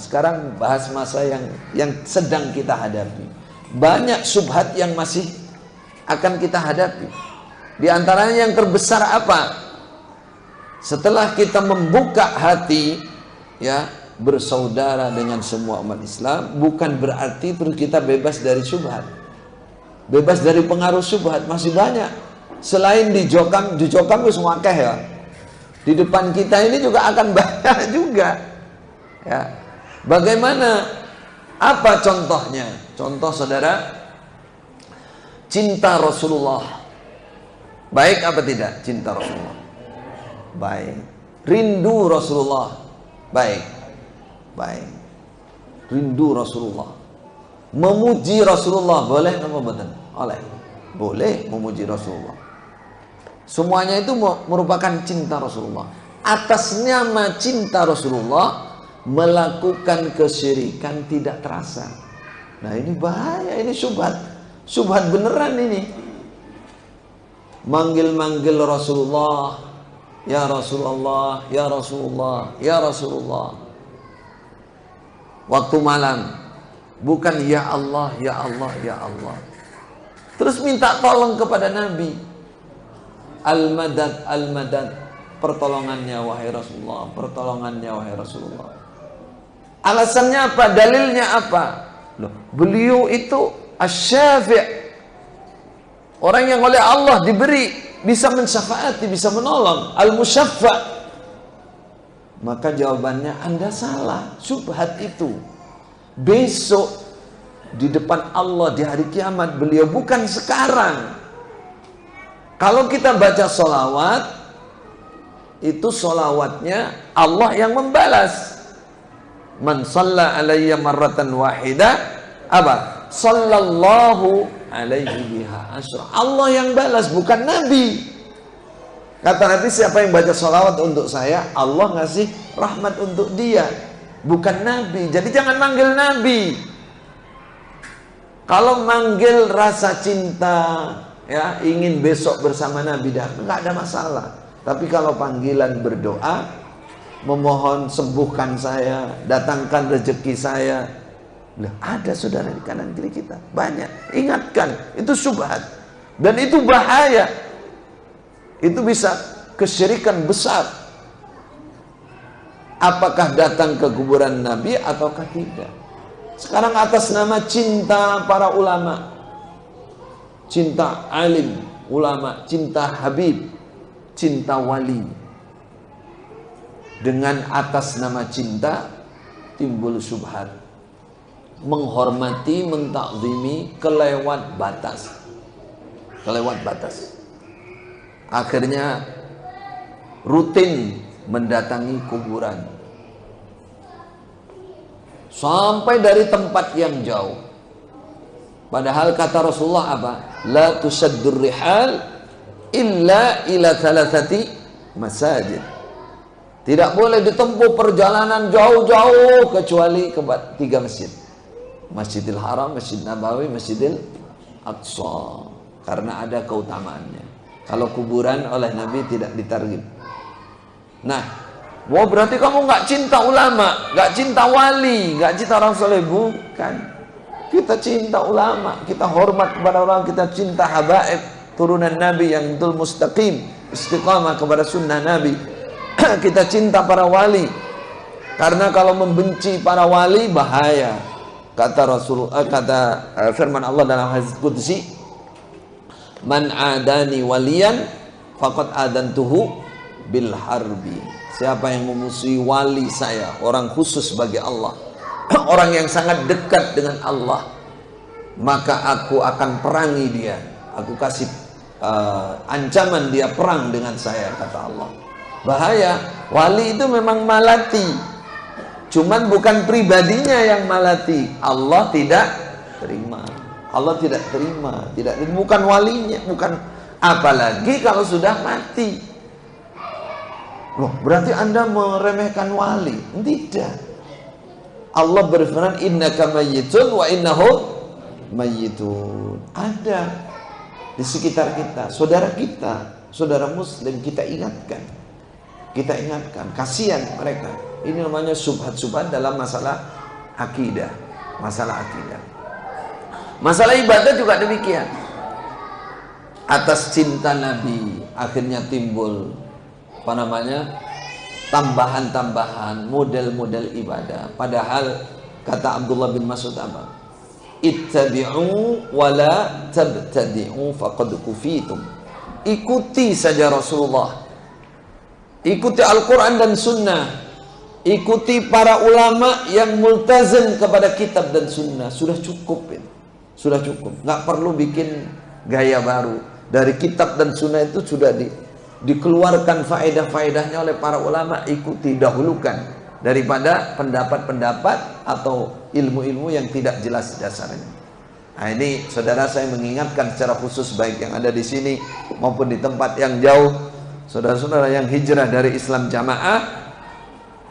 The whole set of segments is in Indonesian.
Sekarang bahas masa yang sedang kita hadapi. Banyak syubhat yang masih akan kita hadapi. Di antaranya yang terbesar apa? Setelah kita membuka hati, ya, bersaudara dengan semua umat Islam, bukan berarti terus kita bebas dari syubhat, bebas dari pengaruh syubhat. Masih banyak. Selain di Jokam wis akeh ya. Di depan kita ini juga akan banyak juga. Ya. Bagaimana? Apa contohnya? Contoh saudara, cinta Rasulullah. Baik apa tidak cinta Rasulullah? Baik. Rindu Rasulullah. Baik. Baik. Rindu Rasulullah. Memuji Rasulullah boleh apa betul? Oleh. Boleh memuji Rasulullah. Semuanya itu merupakan cinta Rasulullah. Atas nama cinta Rasulullah melakukan kesyirikan tidak terasa. Nah ini bahaya, ini syubhat. Syubhat beneran ini. Manggil-manggil Rasulullah, ya Rasulullah, ya Rasulullah, ya Rasulullah. Waktu malam, bukan ya Allah, ya Allah, ya Allah. Terus minta tolong kepada Nabi. Al-madad, al-madad. Pertolongannya wahai Rasulullah, pertolongannya wahai Rasulullah. Alasannya apa? Dalilnya apa? Loh, beliau itu asy-syafi'. Orang yang oleh Allah diberi, bisa mensyafaati, bisa menolong. Al-musyaffa'. Maka jawabannya Anda salah. Syubhat itu besok di depan Allah di hari kiamat, beliau bukan sekarang. Kalau kita baca sholawat, itu sholawatnya Allah yang membalas. Man shalla alayya marratan wahidah, apa? Sallallahu alaihi biha asyra. Allah yang balas, bukan Nabi. Kata Nabi, siapa yang baca sholawat untuk saya, Allah ngasih rahmat untuk dia, bukan Nabi. Jadi jangan manggil Nabi. Kalau manggil rasa cinta, ya, ingin besok bersama Nabi, dah nggak ada masalah. Tapi kalau panggilan berdoa, memohon sembuhkan saya, datangkan rezeki saya, loh, ada saudara di kanan kiri kita banyak. Ingatkan, itu syubhat dan itu bahaya. Itu bisa kesyirikan besar. Apakah datang ke kuburan Nabi ataukah tidak? Sekarang atas nama cinta para ulama, cinta alim ulama, cinta habib, cinta wali, dengan atas nama cinta timbul syubhat, menghormati, mentakzimi kelewat batas, kelewat batas. Akhirnya rutin mendatangi kuburan, sampai dari tempat yang jauh. Padahal kata Rasulullah apa? La tusaddur rihal illa ila thalathati masajid. Tidak boleh ditempuh perjalanan jauh-jauh kecuali ke 3 masjid. Masjidil Haram, Masjid Nabawi, Masjidil Aqsa. Karena ada keutamaannya. Kalau kuburan oleh Nabi tidak ditarghib. Nah, wah berarti kamu nggak cinta ulama, nggak cinta wali, nggak cinta orang soleh. Bukan. Kita cinta ulama, kita hormat kepada orang, kita cinta habaib, turunan Nabi yang betul mustaqim, istiqamah kepada sunnah Nabi. Kita cinta para wali, karena kalau membenci para wali bahaya. Kata Rasulullah, firman Allah dalam hadis qudsi, man adani waliyan faqad adantuhu bil harbi. Siapa yang memusuhi wali saya, orang khusus bagi Allah, orang yang sangat dekat dengan Allah, maka aku akan perangi dia. Aku kasih ancaman dia perang dengan saya, kata Allah. Bahaya. Wali itu memang malati, cuman bukan pribadinya yang malati. Allah tidak terima. Allah tidak terima, bukan walinya, bukan. Apalagi kalau sudah mati. Loh, berarti Anda meremehkan wali? Tidak. Allah berfirman, innaka mayyitun wa innahum mayyitun. Ada di sekitar kita, saudara muslim, kita ingatkan. Kasihan mereka. Ini namanya syubhat-syubhat dalam masalah akidah, masalah akidah. Masalah ibadah juga demikian. Atas cinta Nabi akhirnya timbul apa namanya, tambahan-tambahan model-model ibadah. Padahal kata Abdullah bin Mas'ud apa? Ittabi'u wa la tabtadi'u faqad kufitum. Ikuti saja Rasulullah, ikuti Al-Quran dan Sunnah, ikuti para ulama yang multazam kepada kitab dan Sunnah. Sudah cukup itu, sudah cukup. Nggak perlu bikin gaya baru. Dari kitab dan Sunnah itu sudah dikeluarkan faedah-faedahnya oleh para ulama. Ikuti, dahulukan daripada pendapat-pendapat atau ilmu-ilmu yang tidak jelas dasarnya. Nah, ini saudara saya mengingatkan secara khusus, baik yang ada di sini maupun di tempat yang jauh, saudara-saudara yang hijrah dari Islam jamaah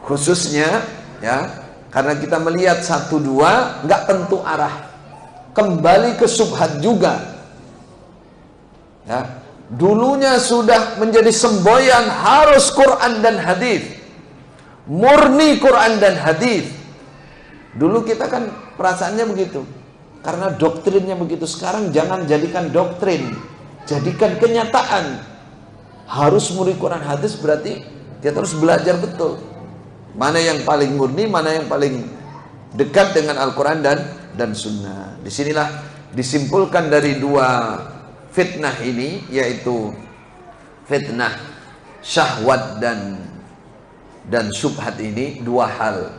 khususnya, ya, karena kita melihat satu dua nggak tentu arah, kembali ke subhat juga. Ya, dulunya sudah menjadi semboyan harus Quran dan hadis, murni Quran dan hadis. Dulu kita kan perasaannya begitu, karena doktrinnya begitu. Sekarang jangan jadikan doktrin, jadikan kenyataan. Harus murni Quran hadis, berarti kita harus belajar betul mana yang paling murni, mana yang paling dekat dengan Al-Quran dan Sunnah. Disinilah disimpulkan dari dua fitnah ini, yaitu fitnah syahwat dan syubhat ini. Dua hal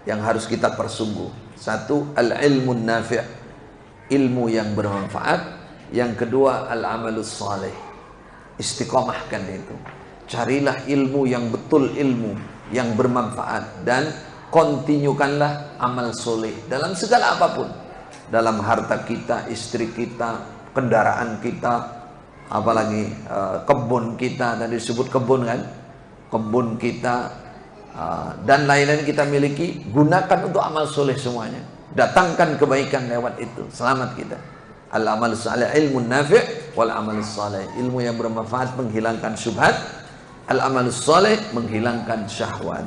yang harus kita persungguh. Satu, al-ilmun nafi', ilmu yang bermanfaat. Yang kedua, al-amalus salih, istiqomahkan itu. Carilah ilmu yang betul, ilmu yang bermanfaat, dan kontinyukanlah amal soleh dalam segala apapun. Dalam harta kita, istri kita, kendaraan kita, apalagi kebun kita, tadi disebut kebun kan, kebun kita dan lain-lain kita miliki, gunakan untuk amal soleh semuanya. Datangkan kebaikan lewat itu, selamat kita. Al-amal salih ilmun nafi' wal amal salih, ilmu yang bermanfaat menghilangkan syubhat, al-amal salih menghilangkan syahwat.